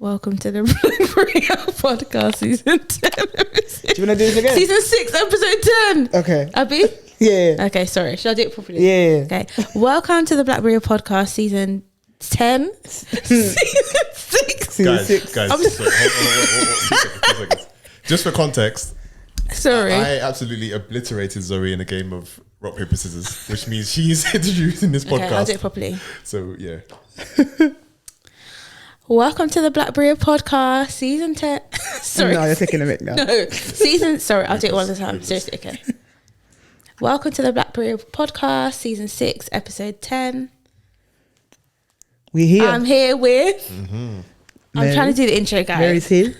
Welcome to the Black Berea podcast, season 10. Do you want to do this again? Season 6, episode 10. Okay. Abby? Yeah. Okay, sorry. Should I do it properly? Yeah. Okay. Welcome to the Black Berea podcast, season 10. Season 6. Guys, I'm sorry, hold on, 2 seconds. Just for context, Sorry. I absolutely obliterated Zoe in a game of rock, paper, scissors, which means she's introduced in this Okay, I'll do podcast. it properly. So, yeah. Welcome to the Black Berea podcast, season 10. Sorry. No, you're taking a mic now. No. Sorry, I'll do it one at a time. Seriously, okay. Welcome to the Black Berea podcast, season 6, episode 10. We here. I'm here with... Mary. I'm trying to do the intro, guys. Mary's here.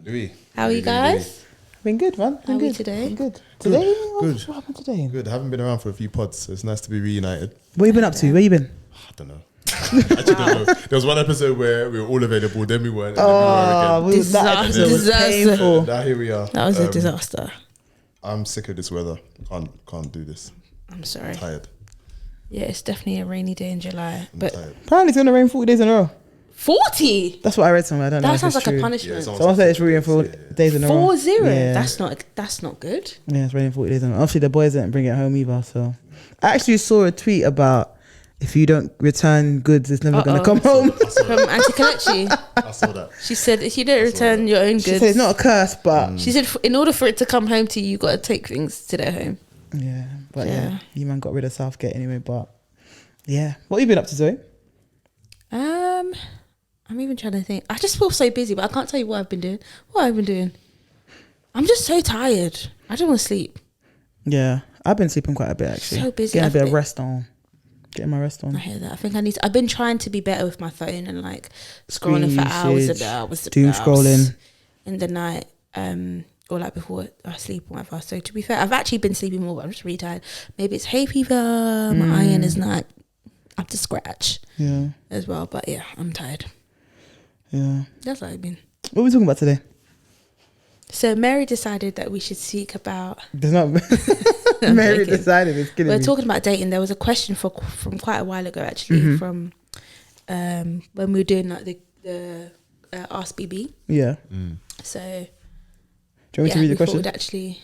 Louis. How are you guys? Been good, man. How are we good. today? Been good. Today? Good. What happened today? Good. I haven't been around for a few pods, so it's nice to be reunited. What you been up to? Where you been? I don't know. Actually, don't know. There was one episode where we were all available, then we weren't, and then we were again. That episode was Disaster. painful. Now here we are. That was a disaster. I'm sick of this weather. Can't do this. I'm sorry. Tired. Yeah, it's definitely a rainy day in July. I'm But tired. Apparently it's going to rain 40 days in a row. 40? That's what I read somewhere. I don't know. That if sounds it's like a true. punishment. Someone said it's raining 40 days in a row. 4-0? Yeah. That's not good. Yeah, it's raining 40 days in a row. Obviously, the boys didn't bring it home either. So I actually saw a tweet about if you don't return goods, it's never going to come home. From Auntie Kalechi. I saw that. She said if you don't return your own She goods... said it's not a curse, but... She said in order for it to come home to you, you got to take things to their home. Yeah, but Yeah. yeah, you man got rid of Southgate anyway, but... Yeah. What have you been up to, Zoe? I'm even trying to think. I just feel so busy, but I can't tell you what I've been doing. I'm just so tired. I don't want to sleep. Yeah, I've been sleeping quite a bit actually. So busy. Getting a bit of rest on. Getting my rest on. I hear that. I think I need to. I've been trying to be better with my phone and like scrolling for Screen hours and usage, hours and doom hours scrolling. in the night, or like before I sleep or whatever. So to be fair, I've actually been sleeping more, but I'm just really tired. Maybe it's hay fever. My iron is not up to scratch. Yeah, as well. But yeah, I'm tired. yeah. That's what I've been. What are we talking about today? So Mary decided that we should speak about. There's not... I'm Mary joking. decided it's killing We're me. talking about dating. There was a question from quite a while ago, actually, from when we were doing like the Ask BB. Yeah. So Do you want me to read the we thought question? we'd actually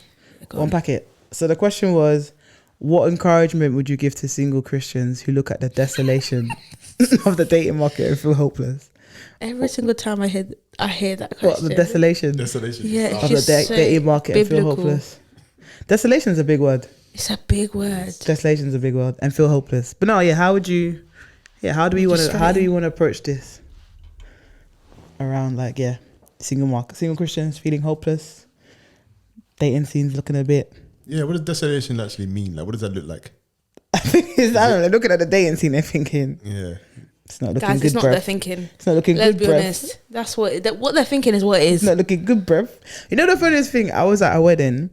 go on. Unpack it. So the question was, what encouragement would you give to single Christians who look at the desolation of the dating market and feel hopeless? Every single time I hear that question. What, the desolation Desolation. Yeah, of it's the just so dating market and feel biblical. hopeless? Desolation is a big word. It's a big word. Desolation is a big word, and feel hopeless. But no, yeah. How do we want to approach this? Around like single Christians feeling hopeless, dating scenes looking a bit. Yeah, what does desolation actually mean? Like, what does that look like? I think it's, I don't know. Looking at the dating scene, they're thinking Yeah. it's not looking Guys, good. it's not bruv. their thinking. It's not looking Let's good. be bruv. honest. That's what they're thinking is what it It's is. not looking good, bruv. You know the funniest thing? I was at a wedding.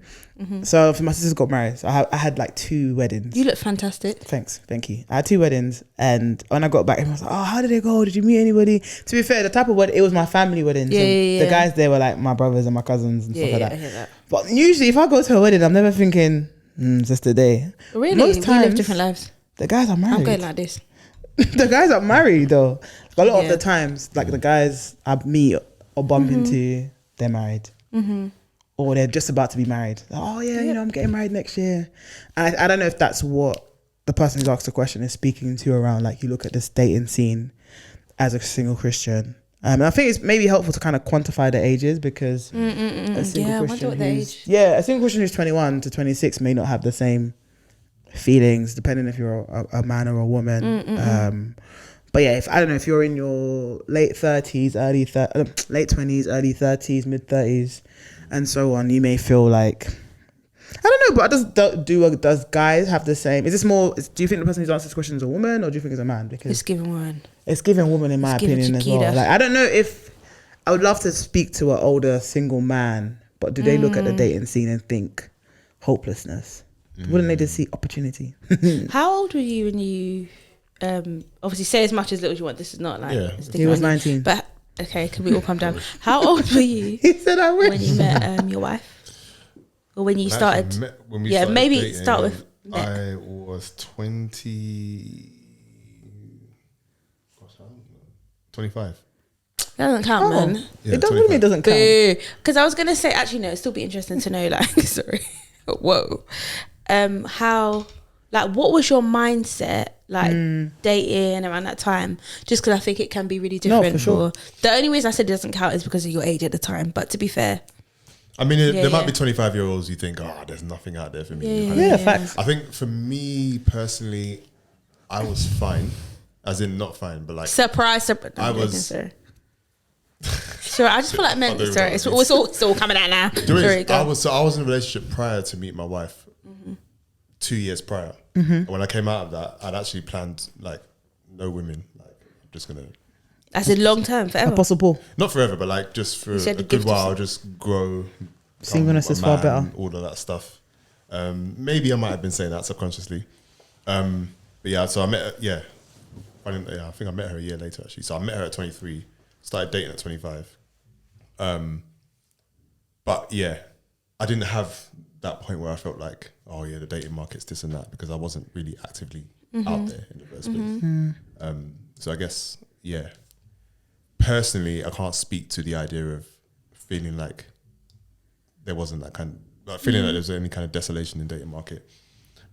So my sister's got married. So I had like 2 weddings. You look fantastic. Thank you. I had 2 weddings, and when I got back, everyone was like, "Oh, how did they go? Did you meet anybody?" To be fair, the type of wedding, it was my family wedding. Yeah, so yeah, the yeah. guys there were like my brothers and my cousins and stuff like I that. hear that. But usually, if I go to a wedding, I'm never thinking, just a day. Really? Most We live times, different lives. the guys are married. I'm going like this. The guys are married though. A lot of Yeah. the times, like the guys I meet or bump into, they're married. Or they're just about to be married. Oh yeah, you know, I'm getting married next year. And I don't know if that's what the person who's asked the question is speaking to around, like you look at this dating scene as a single Christian. And I think it's maybe helpful to kind of quantify the ages because a single Yeah, I wonder Christian what the who's, age. yeah, a single Christian who's 21 to 26 may not have the same feelings depending if you're a man or a woman. But yeah, I don't know if you're in your late 30s, late 20s, early 30s, mid 30s, and so on, you may feel like, I don't know, but does guys have the same? Is this more? Do you think the person who's asked this question is a woman, or do you think it's a man? Because It's giving one. it's given woman, in my It's given opinion, as well. Chiquita. Like I don't know if I would love to speak to an older single man, but do they look at the dating scene and think hopelessness? Wouldn't they just see opportunity? How old were you when you obviously say as much as little as you want? This is not like Yeah. sticking He was on you. 19. But okay, can we all calm down? How old were you He said I wish. when you met your wife? Or when you started? When we Yeah, started maybe dating, start with Nick. I was 20. Gosh, I don't know. 25. That doesn't count, man. Yeah, It doesn't mean it doesn't count. Because I was gonna say, actually, no, it'd still be interesting to know, like, sorry, whoa, how, like, what was your mindset, like, dating around that time? Just because I think it can be really different. for sure. The only reason I said it doesn't count is because of your age at the time. But to be fair, I mean, there might be 25-year-olds you think, oh, there's nothing out there for me. Yeah, facts. I think for me personally, I was fine, as in not fine, but like surprise. I was. Sorry, I just feel like men. Sorry, it's all coming out now. Sorry, I was in a relationship prior to meet my wife, 2 years prior. And when I came out of that, I'd actually planned like no women. Like I'm just gonna. That's a long term, forever. Possible. Not forever, but like just for a good while, just grow. Singleness is far better. All of that stuff. Maybe I might have been saying that subconsciously. But yeah, so I met her, I think I met her a year later actually. So I met her at 23, started dating at 25. But yeah, I didn't have that point where I felt like, oh yeah, the dating market's this and that, because I wasn't really actively out there in the first place. So I guess, yeah, personally, I can't speak to the idea of feeling like there wasn't that kind of, like feeling like there was any kind of desolation in the dating market.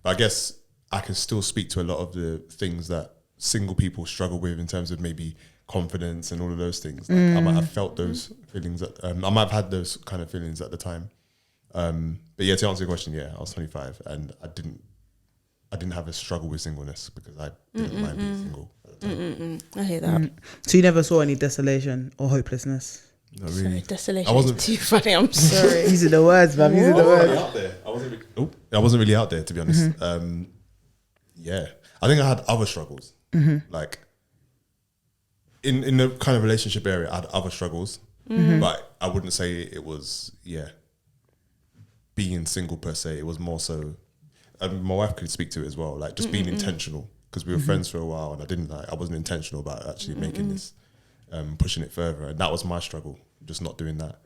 But I guess I can still speak to a lot of the things that single people struggle with in terms of maybe confidence and all of those things. Like I might have felt those feelings. I might have had those kind of feelings at the time. But yeah, to answer your question, yeah, I was 25 and I didn't have a struggle with singleness because I didn't mind being single at the time. I hear that. So you never saw any desolation or hopelessness? Not really. Sorry, desolation. I wasn't too funny. I'm sorry. These are the words, man. These are the words. Out there. I wasn't really out there, to be honest. Yeah, I think I had other struggles. Like in the kind of relationship area, I had other struggles, but I wouldn't say it was being single per se. It was more so. My wife could speak to it as well, like just being intentional, because we were friends for a while, and I wasn't intentional about actually making this, pushing it further, and that was my struggle, just not doing that.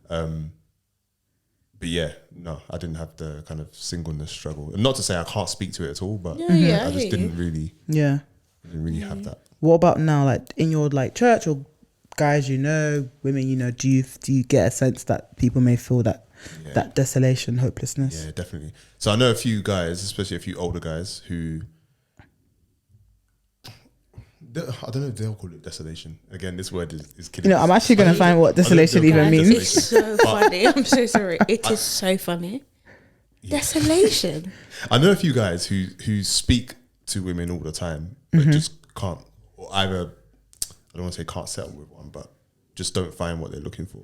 But yeah, no, I didn't have the kind of singleness struggle. And not to say I can't speak to it at all, but I just didn't really have that. What about now, like in your like church or guys you know, women you know, do you get a sense that people may feel that that desolation, hopelessness? Yeah, definitely. So I know a few guys, especially a few older guys, who I don't know if they'll call it desolation. Again, this word is killing. You know, I'm actually going to find what desolation even means. It's so funny. I'm so sorry. It is so funny. Yeah. Desolation. I know a few guys who speak to women all the time, but just can't, or either, I don't want to say can't settle with one, but just don't find what they're looking for.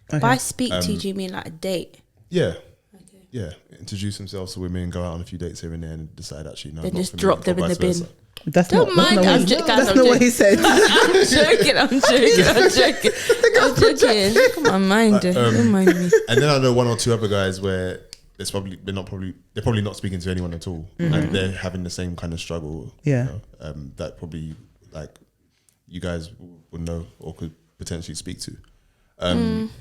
Okay. By speak to, do you mean like a date? Yeah. Okay. Yeah. Introduce themselves to women, go out on a few dates here and there, and decide actually, no, then just drop them in the bin. Versa. That's don't not, mind. that's not what he said. I'm joking. Come on, mind. Don't mind me. And then I know one or two other guys where they're probably not speaking to anyone at all, and they're having the same kind of struggle. Yeah. You know, that probably like you guys would know or could potentially speak to. And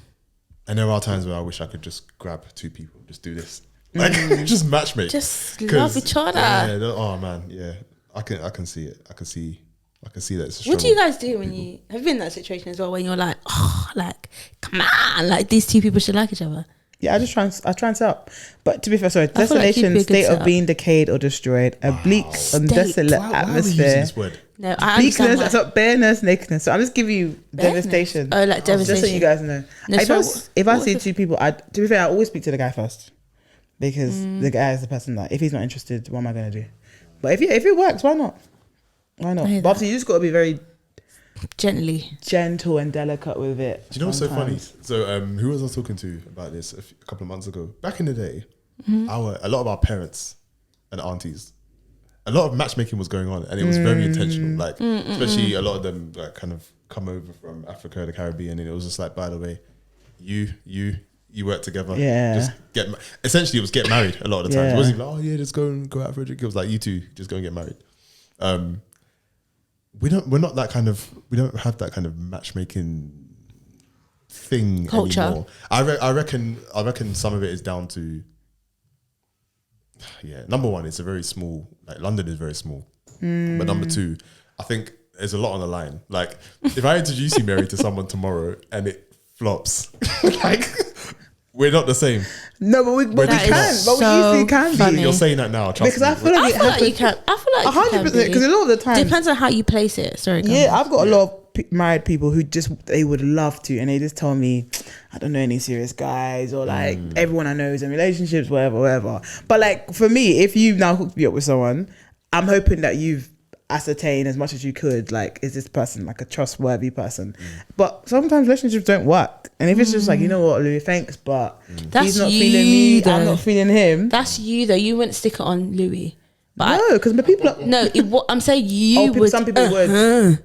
there are times where I wish I could just grab two people, just do this, like just matchmake, just love each other. Yeah, oh man, yeah. I can see it. I can see that it's a struggle. What do you guys do when you have been in that situation as well? When you're like, oh, like, come on, like these two people should like each other. Yeah, I try and set up. But to be fair, sorry, desolation, state of being decayed or destroyed, a bleak and desolate atmosphere. No, I bleakness, that's not bareness, nakedness. So I'm just giving you devastation. Oh, like devastation. Just so you guys know. No, if I see two people, to be fair, I always speak to the guy first, because the guy is the person that if he's not interested, what am I going to do? But if it works, why not? Why not? But obviously, you just got to be very gentle and delicate with it. Do you know what's so funny? So, who was I talking to about this a couple of months ago? Back in the day, a lot of our parents and aunties, a lot of matchmaking was going on, and it was very intentional. Like, especially a lot of them like kind of come over from Africa, the Caribbean, and it was just like, by the way, you work together. Yeah. Just essentially it was get married a lot of the times. It wasn't like, oh yeah, just go out for a drink. It was like, you two just go and get married. We don't have that kind of matchmaking thing culture anymore. I reckon some of it is down to number one, it's a very small, like London is very small. But number two, I think there's a lot on the line. Like, if I introduce you, Mary, to someone tomorrow and it flops, like, we're not the same. No, but we can. But we so usually can funny. be. You're saying that now, trust Because me. I feel like I feel like you can. I feel like 100%. Because a lot of the time, depends on how you place it. Sorry. yeah, I've got a lot of married people who they would love to, and they just tell me, I don't know any serious guys, or like everyone I know is in relationships, whatever. But like for me, if you now hooked me up with someone, I'm hoping that you've ascertained as much as you could, like, is this person like a trustworthy person? But sometimes relationships don't work, and if it's just like, you know what, Louis, thanks, but he's not feeling me, I'm not feeling him. That's you though. You wouldn't stick it on Louis. But No, because people are, what I'm saying, you would. some people would.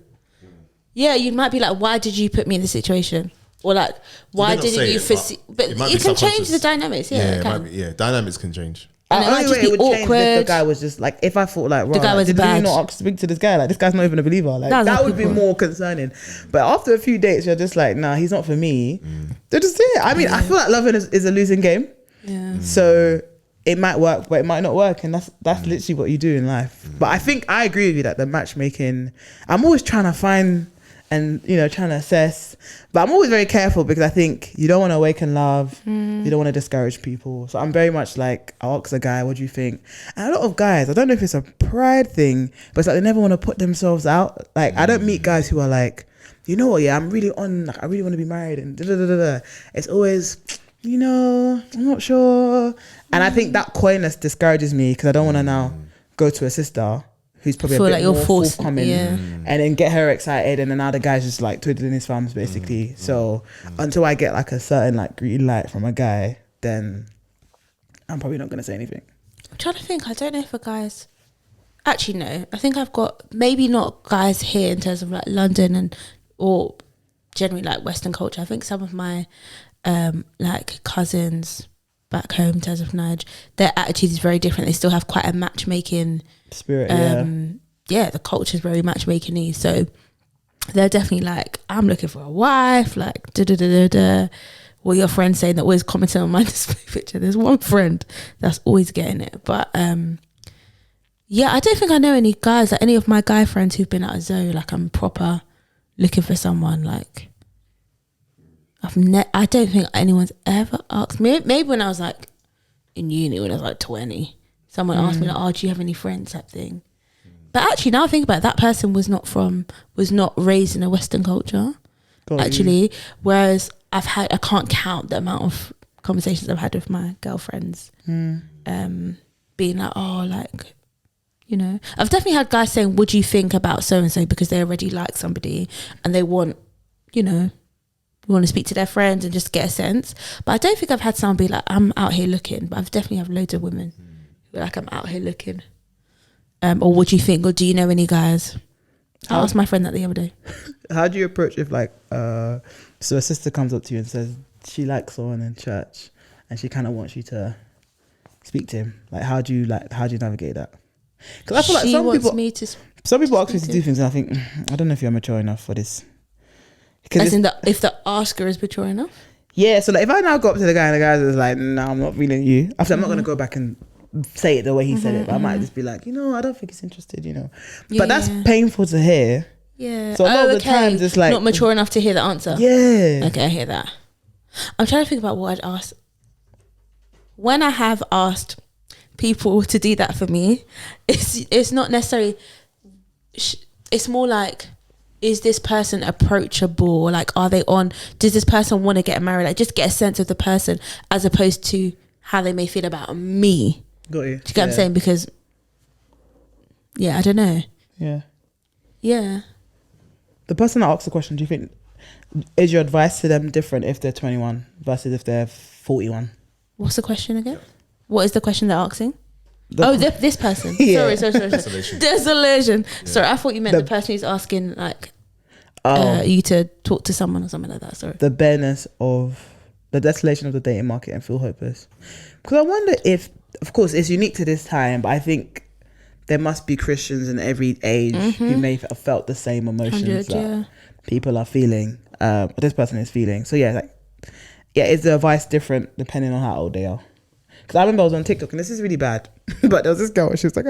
Yeah, you might be like, why did you put me in this situation? Or like, why not didn't say you it, foresee? But it might it be can change subconscious. the dynamics. Yeah, it can. Might be, dynamics can change. And it might just be Change if the awkward. guy was just like, if I thought like, The guy was did bad. you not speak to this guy? Like, this guy's not even a believer. Like, That's that how would be people- more concerning. But after a few dates, you're just like, nah, he's not for me. They're just it. I mean, I feel like loving is a losing game. Yeah. So it might work, but it might not work, and that's literally what you do in life. But I think I agree with you that the matchmaking, I'm always trying to find and trying to assess, but I'm always very careful because I think you don't want to awaken love, you don't want to discourage people. So I'm very much like, I'll ask a guy, what do you think? And a lot of guys, I don't know if it's a pride thing, but it's like they never want to put themselves out. Like, I don't meet guys who are like, you know what, yeah, I'm really on, like, I really want to be married and da-da-da-da-da. It's always, I'm not sure. And I think that coyness discourages me because I don't want to now go to a sister who's probably Feel a bit like you're more forced- forthcoming, yeah. and then get her excited, and then now the guy's just like twiddling his thumbs basically. So until I get like a certain like green light from a guy, then I'm probably not going to say anything. I'm trying to think. I don't know if a guy's. Actually, no. I think I've got maybe not guys here in terms of like London or generally like Western culture. I think some of my like cousins back home in terms of Nige, their attitude is very different. They still have quite a matchmaking Spirit, the culture is very matchmaking-y. So they're definitely like, I'm looking for a wife, like da-da-da-da-da. What your friends saying that always commenting on my display picture. There's one friend that's always getting it. But yeah, I don't think I know any guys, like any of my guy friends who've been at a Zoe, like I'm proper looking for someone. Like I don't think anyone's ever asked me. Maybe when I was like in uni, when I was like 20, someone asked me like, "Oh, do you have any friends?" type thing. But actually, now I think about it, that person was not raised in a Western culture. Actually, whereas I can't count the amount of conversations I've had with my girlfriends, being like, "Oh, like." I've definitely had guys saying, "Would you think about so and so?" because they already like somebody and they want, want to speak to their friends and just get a sense. But I don't think I've had someone be like, "I'm out here looking." But I've definitely have loads of women who are like, "I'm out here looking." Or what do you think? Or do you know any guys? I asked my friend that the other day. How do you approach if like so a sister comes up to you and says she likes someone in church and she kind of wants you to speak to him? Like how do you navigate that? Because I feel like some people ask me to do things and I think, I don't know if you're mature enough for this. As in if the asker is mature enough? Yeah, so like if I now go up to the guy and the guy is like, "No, I'm not feeling you," after I'm not going to go back and say it the way he said it, but I might just be like, I don't think he's interested, But that's painful to hear. Yeah. So a lot of the times it's like not mature enough to hear the answer. Yeah. Okay, I hear that. I'm trying to think about what I'd ask. When I have asked people to do that for me, it's not necessarily. It's more like, is this person approachable? Like, are they on? Does this person want to get married? Like, just get a sense of the person as opposed to how they may feel about me. Got you. Do you get what I'm saying? Because, yeah, I don't know. Yeah. Yeah. The person that asks the question, do you think, is your advice to them different if they're 21 versus if they're 41? What's the question again? What is the question they're asking? This person. Yeah. Sorry. Desolation. Yeah. Sorry, I thought you meant the person who's asking like you to talk to someone or something like that. Sorry. The bareness of the desolation of the dating market and feel hopeless. Because I wonder if, of course, it's unique to this time, but I think there must be Christians in every age who may have felt the same emotions that people are feeling. This person is feeling. So is the advice different depending on how old they are? Because I remember I was on TikTok, and this is really bad, but there was this girl, she was like,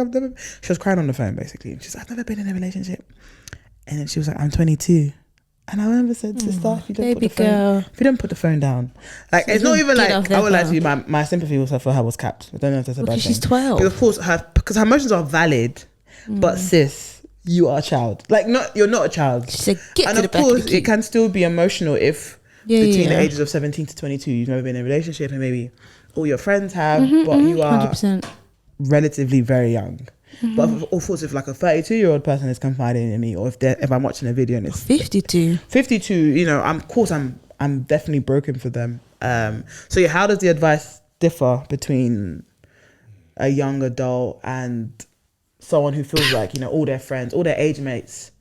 she was crying on the phone basically. She's like, "I've never been in a relationship." And then she was like, I'm 22. And I remember said, sister, if you don't put the phone down, like, it's not even like, I would lie to you, my sympathy was for her was capped. I don't know if that's a bad thing. She's 12. But of course, because her emotions are valid, but sis, you are a child. Like, you're not a child. She said, get and to the of back course, of the it can still be emotional if between the ages of 17 to 22, you've never been in a relationship, and maybe all your friends have, but you are 100%. Relatively very young. But of course, if like a 32-year-old person is confiding in me, or if I'm watching a video and it's 52, you know, I'm definitely broken for them. So yeah, how does the advice differ between a young adult and someone who feels like, you know, all their friends, all their age mates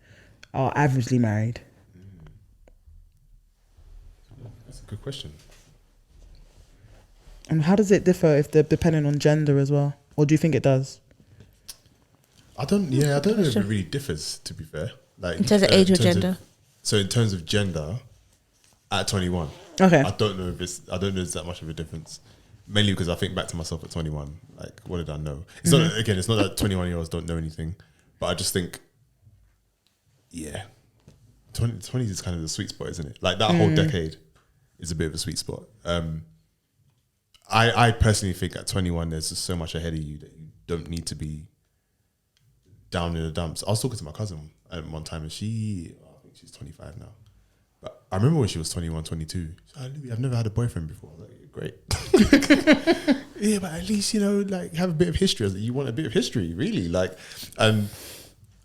are averagely married? That's a good question. And how does it differ if they're dependent on gender as well? Or do you think it does? I don't know if it really differs, to be fair. Like in terms of age or gender. So in terms of gender, at 21. Okay. I don't know if there's that much of a difference. Mainly because I think back to myself at 21. Like, what did I know? It's not that 21-year-olds don't know anything, but I just think, 20 is kind of the sweet spot, isn't it? Like that whole decade is a bit of a sweet spot. I personally think at 21 there's just so much ahead of you that you don't need to be down in the dumps. I was talking to my cousin at one time, and I think she's 25 now. But I remember when she was 21, 22. She's like, Louis, I've never had a boyfriend before. I was like, great. Yeah, but at least, you know, like, have a bit of history. I was like, you want a bit of history, really? Like, and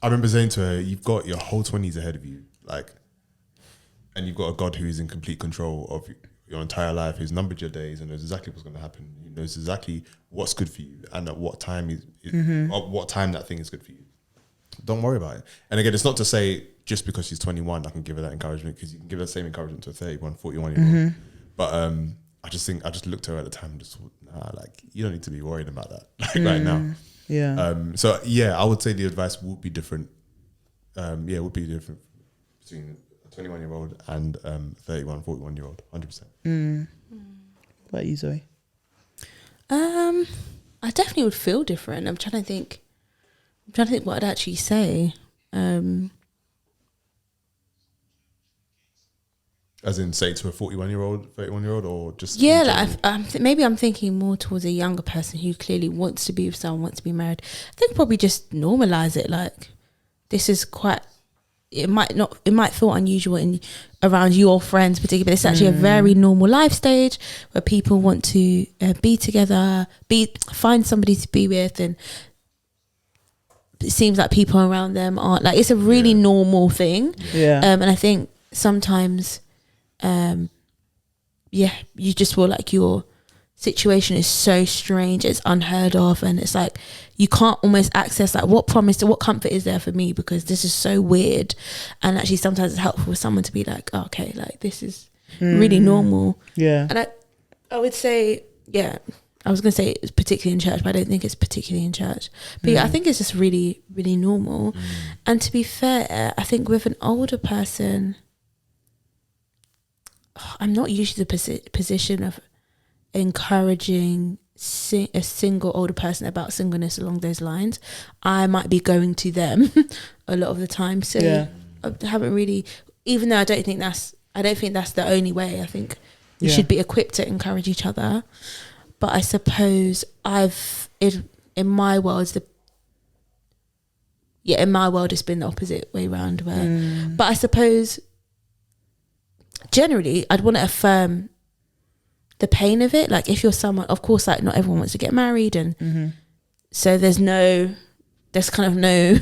I remember saying to her, you've got your whole 20s ahead of you. Like, and you've got a God who is in complete control of your entire life, who's numbered your days and knows exactly what's going to happen. He knows exactly what's good for you and at what time at what time that thing is good for you. Don't worry about it. And again, it's not to say just because she's 21, I can give her that encouragement, because you can give that same encouragement to a 31, 41-year-old. But I just looked at her at the time and just thought, nah, like, you don't need to be worried about that right now. Yeah. So yeah, I would say the advice would be different. It would be different between a 21-year-old and 31, 41-year-old, 100%. What about you, Zoe? I definitely would feel different. I'm trying to think what I'd actually say. As in, say, to a 41-year-old, 31-year-old, or just... Yeah, like maybe I'm thinking more towards a younger person who clearly wants to be with someone, wants to be married. I think probably just normalise it. Like, this is quite... It might feel unusual around your friends particularly, but it's actually a very normal life stage where people want to be together, find somebody to be with, and it seems like people around them aren't, like, it's a really normal thing. And I think sometimes you just feel like your situation is so strange, it's unheard of, and it's like you can't almost access, like, what comfort is there for me, because this is so weird. And actually sometimes it's helpful for someone to be like, oh, okay, like, this is really normal. And I would say, I was going to say it's particularly in church, but I don't think it's particularly in church. But I think it's just really, really normal. And to be fair, I think with an older person, I'm not usually the position of encouraging a single older person about singleness along those lines. I might be going to them a lot of the time. So I haven't really, even though I don't think that's the only way. I think you should be equipped to encourage each other. But I suppose in my world it's been the opposite way around. But I suppose generally I'd want to affirm the pain of it. Like, if you're someone, of course, like, not everyone wants to get married, and so there's kind of no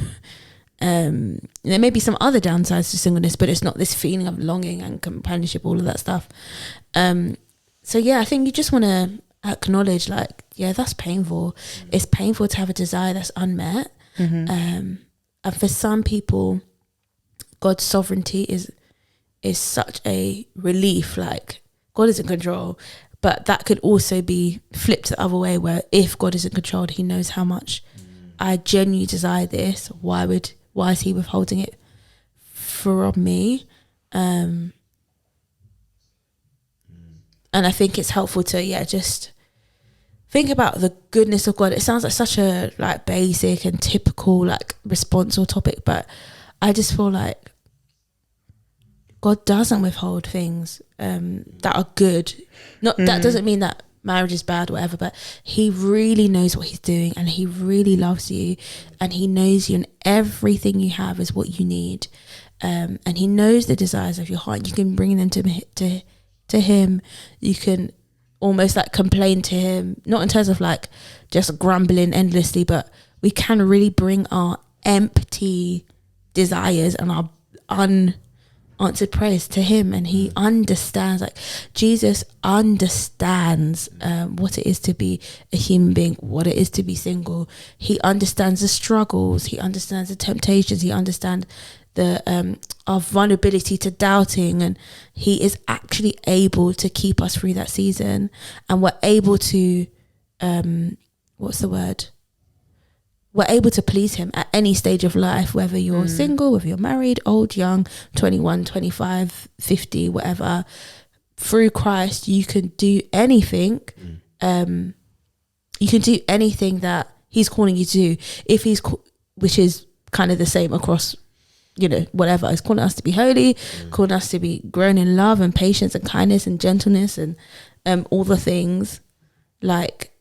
there may be some other downsides to singleness, but it's not this feeling of longing and companionship, all of that stuff. So yeah, I think you just want to acknowledge, like, that's painful. It's painful to have a desire that's unmet. And for some people, God's sovereignty is such a relief. Like, God is in control, but that could also be flipped the other way, where if God is in control, he knows how much I genuinely desire this. Why is he withholding it from me? And I think it's helpful to just think about the goodness of God. It sounds like such a, like, basic and typical, like, response or topic, but I just feel like God doesn't withhold things that are good. Not that doesn't mean that marriage is bad or whatever, but he really knows what he's doing, and he really loves you, and he knows you, and everything you have is what you need, and he knows the desires of your heart. You can bring them to him. You can almost like complain to him, not in terms of like just grumbling endlessly, but we can really bring our empty desires and our unanswered prayers to him, and he understands. Like Jesus understands what it is to be a human being, what it is to be single. He understands the struggles, he understands the temptations, he understands the our vulnerability to doubting, and he is actually able to keep us through that season, and we're able to we're able to please him at any stage of life, whether you're single, whether you're married, old, young, 21, 25, 50, whatever. Through Christ, you can do anything. You can do anything that he's calling you to do. Which is kind of the same across, whatever. He's calling us to be holy, calling us to be grown in love and patience and kindness and gentleness and all the things. Like,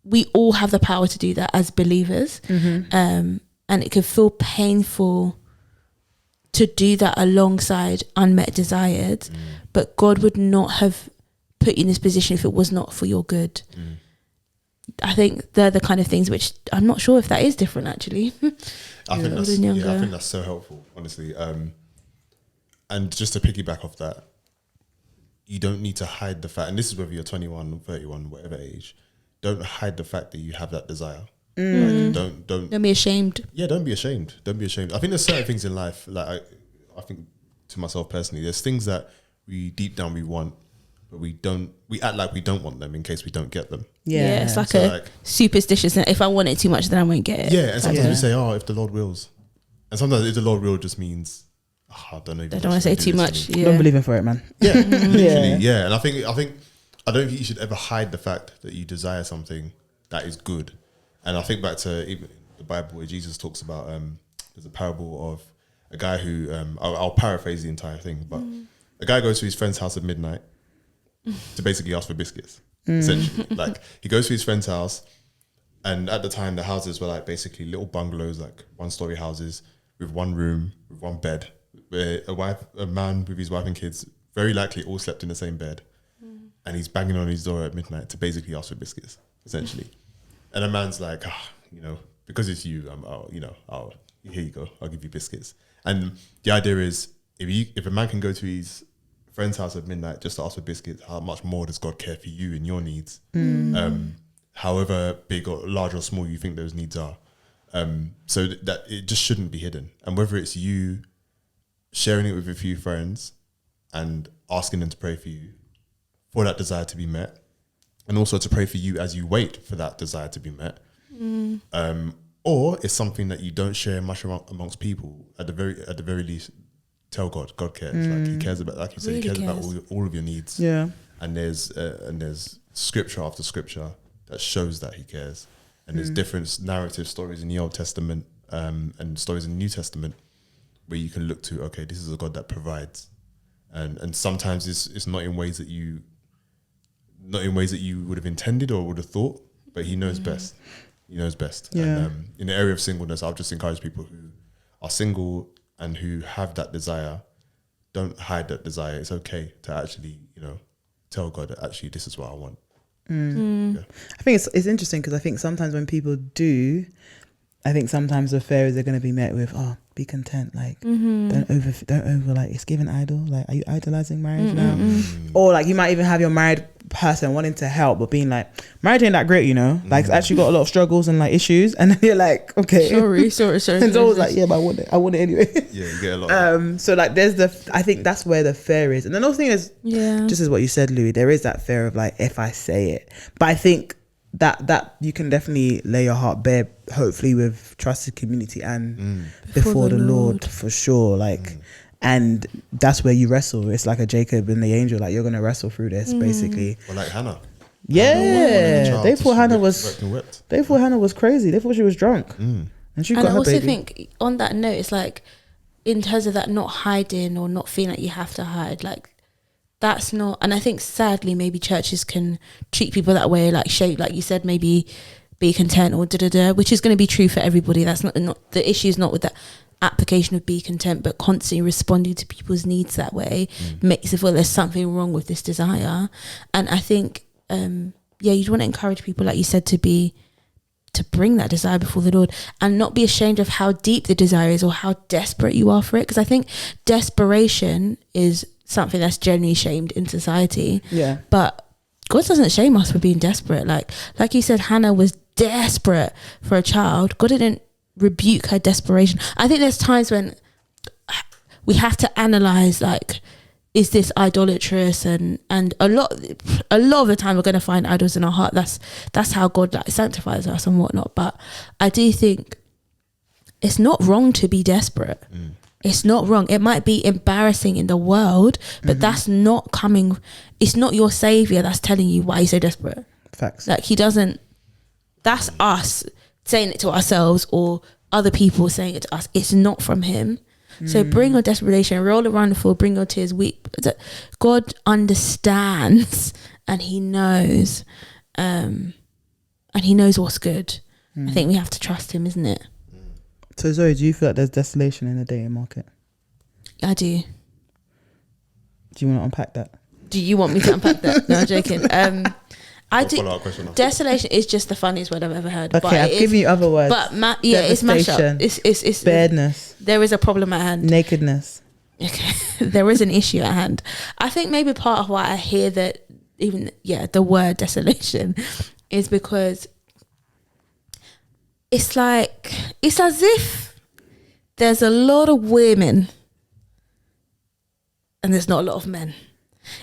we all have the power to do that as believers. And it can feel painful to do that alongside unmet desires, but God would not have put you in this position if it was not for your good. I think they're the kind of things which I'm not sure if that is different actually. I think that's so helpful, honestly. And just to piggyback off that, you don't need to hide the fact, and this is whether you're 21, 31, whatever age, don't hide the fact that you have that desire. Like, don't be ashamed. Yeah, don't be ashamed. Don't be ashamed. I think there's certain things in life, like I think to myself personally, there's things that we deep down we want, but we act like we don't want them in case we don't get them. Yeah, it's like superstitious. If I want it too much, then I won't get it. Yeah, and sometimes we say, if the Lord wills. And sometimes if the Lord will just means, I don't know. I don't want to say too much. Yeah. Don't believe him for it, man. Yeah, literally, yeah. And I don't think you should ever hide the fact that you desire something that is good. And I think back to even the Bible where Jesus talks about, there's a parable of a guy who, I'll paraphrase the entire thing, but a guy goes to his friend's house at midnight to basically ask for biscuits. Essentially, like he goes to his friend's house, and at the time the houses were like basically little bungalows, like 1-story houses with one room, with one bed, where a man with his wife and kids very likely all slept in the same bed. And he's banging on his door at midnight to basically ask for biscuits, essentially. And a man's like, because it's you, here you go, I'll give you biscuits. And the idea is, if a man can go to his friend's house at midnight just to ask for biscuits, how much more does God care for you and your needs? However big or large or small you think those needs are. So that it just shouldn't be hidden. And whether it's you sharing it with a few friends and asking them to pray for you, for that desire to be met, and also to pray for you as you wait for that desire to be met. Or it's something that you don't share much amongst people. At the very least, tell God. God cares. Like he cares about, like you said, really he cares about all of your needs. Yeah. And there's scripture after scripture that shows that he cares. And there's different narrative stories in the Old Testament and stories in the New Testament where you can look to. Okay, this is a God that provides, and sometimes it's not in ways that you would have intended or would have thought, but he knows best. He knows best. Yeah. And in the area of singleness, I'll just encourage people who are single and who have that desire, don't hide that desire. It's okay to actually, tell God that actually this is what I want. Yeah. I think it's interesting because I think sometimes when people do, I think sometimes the fairies are going to be met with, be content, like don't over like it's given idol, like are you idolizing marriage now? Or like you might even have your married person wanting to help but being like, marriage ain't that great, like it's actually got a lot of struggles and like issues, and then you're like, okay, sorry and it's always like, yeah, but I want it anyway. Yeah, you get a lot so like there's I think that's where the fear is. And then the thing is, just as what you said, Louis, there is that fear of like, if I say it, but I think that you can definitely lay your heart bare, hopefully with trusted community and before the Lord for sure, like and that's where you wrestle. It's like a Jacob and the angel, like you're gonna wrestle through this basically. Or like Hannah. Yeah, they thought Hannah was crazy. They thought she was drunk, and she got her baby. I also think on that note, it's like in terms of that not hiding or not feeling like you have to hide, like that's not, and I think sadly maybe churches can treat people that way, like shape, like you said, maybe be content or which is going to be true for everybody. That's not the issue is not with that application of be content, but constantly responding to people's needs that way makes it feel there's something wrong with this desire. And I think you'd want to encourage people, like you said, to bring that desire before the Lord and not be ashamed of how deep the desire is or how desperate you are for it, because I think desperation is something that's generally shamed in society. Yeah, but God doesn't shame us for being desperate. Like you said, Hannah was desperate for a child. God didn't rebuke her desperation. I think there's times when we have to analyze, like, is this idolatrous, and a lot of the time we're going to find idols in our heart. That's how God like sanctifies us and whatnot. But I do think it's not wrong to be desperate. It's not wrong. It might be embarrassing in the world, but that's not coming. It's not your savior that's telling you why you're so desperate. Facts. Like he doesn't. That's us saying it to ourselves or other people saying it to us. It's not from him. So bring your desperation, roll around the floor, bring your tears, weep. God understands and he knows. And he knows what's good. I think we have to trust him, isn't it? So Zoe, do you feel like there's desolation in the dating market? I do. Do you want to unpack that? Do you want me to unpack that? No, I'm joking. I do. Desolation is just the funniest word I've ever heard. Okay, I've given you other words. But it's mashup. It's bareness. There is a problem at hand. Nakedness. Okay, there is an issue at hand. I think maybe part of why I hear that the word desolation is because it's like, it's as if there's a lot of women and there's not a lot of men.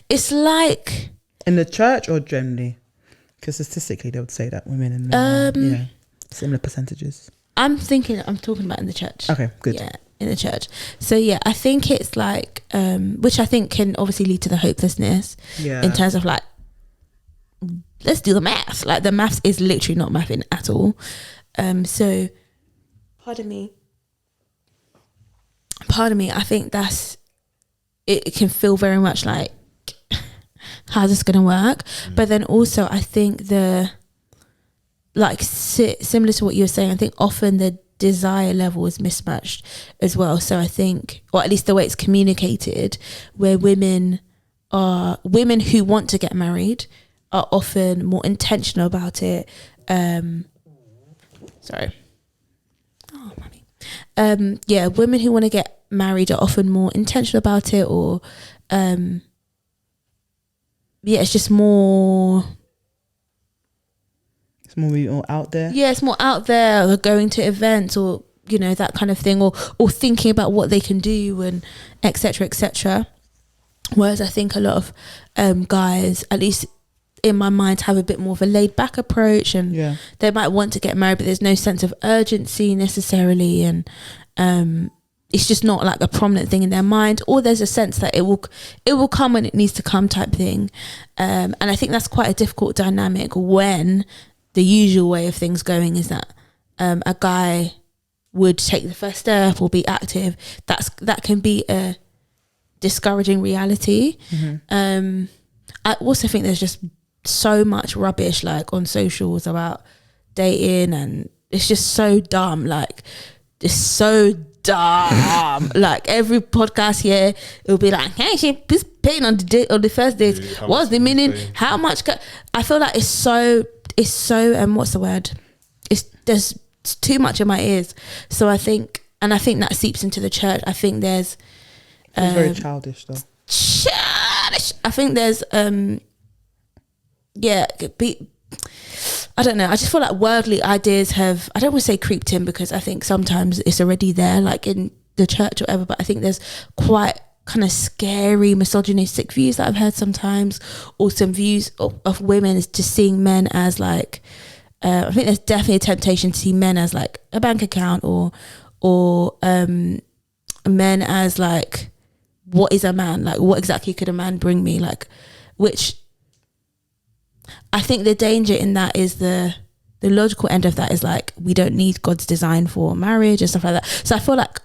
It's like in the church or generally. Because statistically, they would say that women and men similar percentages. I'm talking about in the church. Okay, good. Yeah, in the church. So yeah, I think it's like, which I think can obviously lead to the hopelessness. Yeah. In terms of like, let's do the maths. Like the maths is literally not mathing at all. So, pardon me. I think it can feel very much like, how's this gonna work? But then also I think similar to what you were saying, I think often the desire level is mismatched as well. So I think, or at least the way it's communicated, where women who want to get married are often more intentional about it. Sorry. Oh, mommy. Women who want to get married are often more intentional about it, or it's just more. It's more out there. Yeah, it's more out there, or going to events, or that kind of thing, or thinking about what they can do, and etc. etc. Whereas I think a lot of guys, at least in my mind, have a bit more of a laid back approach, and they might want to get married, but there's no sense of urgency necessarily, and it's just not like a prominent thing in their mind, or there's a sense that it will come when it needs to come type thing. And I think that's quite a difficult dynamic when the usual way of things going is that a guy would take the first step or be active. That can be a discouraging reality. I also think there's just so much rubbish like on socials about dating, and it's just so dumb. Like it's so dumb. Like every podcast here, it'll be like, hey, she was paying on the first date. What's the meaning? How much? I feel like it's so what's the word? There's too much in my ears. So I think that seeps into the church. I think there's it's very childish though. Childish. I think there's I don't know. I just feel like worldly ideas have, I don't want to say creeped in, because I think sometimes it's already there, like in the church or whatever, but I think there's quite kind of scary misogynistic views that I've heard sometimes, or some views of women as just seeing men as like, I think there's definitely a temptation to see men as like a bank account, or men as like, what is a man? Like what exactly could a man bring me? Like, which I think the danger in that is the logical end of that is like, we don't need God's design for marriage and stuff like that. So I feel like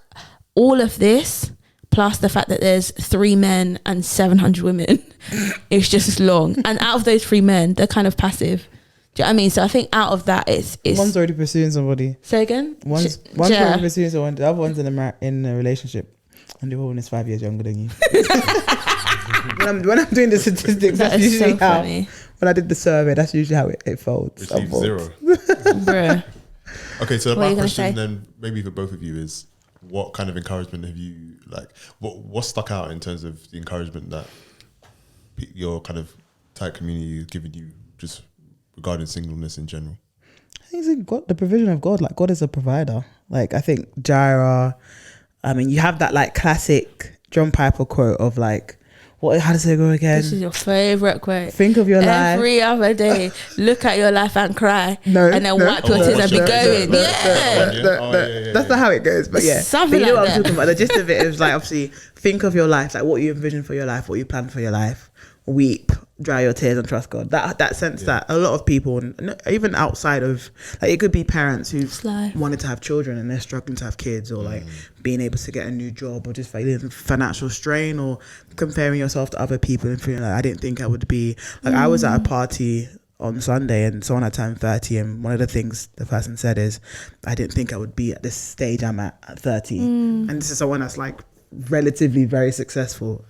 all of this plus the fact that there's 3 men and 700 women, it's just long. And out of those 3 men, they're kind of passive. Do you know what I mean? So I think out of that, it's one's already pursuing somebody. Say again? One's already pursuing someone. The other one's in a relationship, and the other one is 5 years younger than you. when I'm doing the statistics, that's usually so how. Funny. When I did the survey, that's usually how it folds. Which leaves 0. Bruh. Okay, so my question then, maybe for both of you, is what kind of encouragement have you, like, what stuck out in terms of the encouragement that your kind of tight community is giving you, just regarding singleness in general? I think it's God, the provision of God. Like, God is a provider. Like, I think Jireh, I mean, you have that like classic John Piper quote of like, how does it go again? This is your favourite quote. Think of your life. Every other day, look at your life and cry. And then wipe your tears and be going. That's not how it goes. But yeah. Something but you know like what I'm talking about. The gist of it is like, obviously, think of your life, like what you envision for your life, what you plan for your life. Weep, dry your tears and trust God. That sense that a lot of people, even outside of, like, it could be parents who've wanted to have children and they're struggling to have kids, or like being able to get a new job, or just feeling financial strain, or comparing yourself to other people and feeling like, I didn't think I would be, like, I was at a party on Sunday and someone had turned 30, and one of the things the person said is, I didn't think I would be at this stage I'm at 30. And this is someone that's like relatively very successful,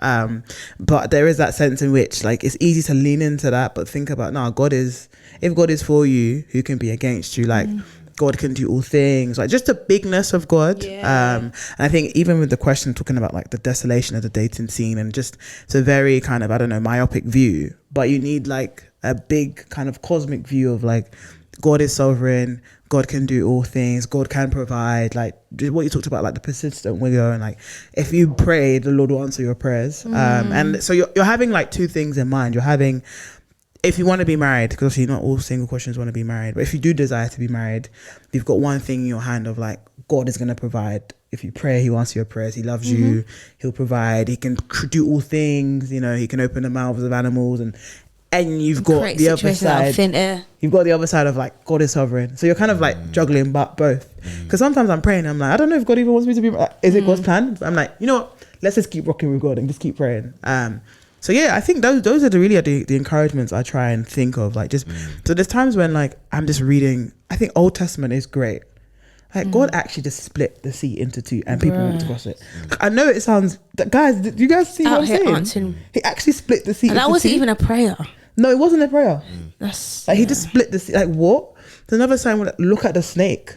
but there is that sense in which, like, it's easy to lean into that, but think about, no, if God is for you, who can be against you? Like, God can do all things, like just the bigness of God. And I think even with the question talking about like the desolation of the dating scene, and just, it's a very kind of, I don't know, myopic view, but you need like a big kind of cosmic view of like, God is sovereign, God can do all things, God can provide, like what you talked about, like the persistent widow, and like if you pray, the Lord will answer your prayers. And so you're having like 2 things in mind. You're having, if you want to be married, because obviously not all single Christians want to be married, but if you do desire to be married, you've got one thing in your hand of like, God is going to provide. If you pray, he'll answer your prayers. He loves you, he'll provide, he can do all things, you know, he can open the mouths of animals, and you've got the other side. You've got the other side of like, God is sovereign. So you're kind of like juggling both. Because sometimes I'm praying, I'm like, I don't know if God even wants me to be. Is it God's plan? I'm like, you know what? Let's just keep rocking with God and just keep praying. So yeah, I think those are the encouragements I try and think of. Like just so there's times when like I'm just reading. I think Old Testament is great. Like God actually just split the sea into 2 and people walked across it. I know it sounds, guys, do you guys see what I'm saying? Answering. He actually split the sea into 2. That wasn't even a prayer. No, it wasn't a prayer. That's like he just split the sea. Like what? There's another sign where, like, look at the snake.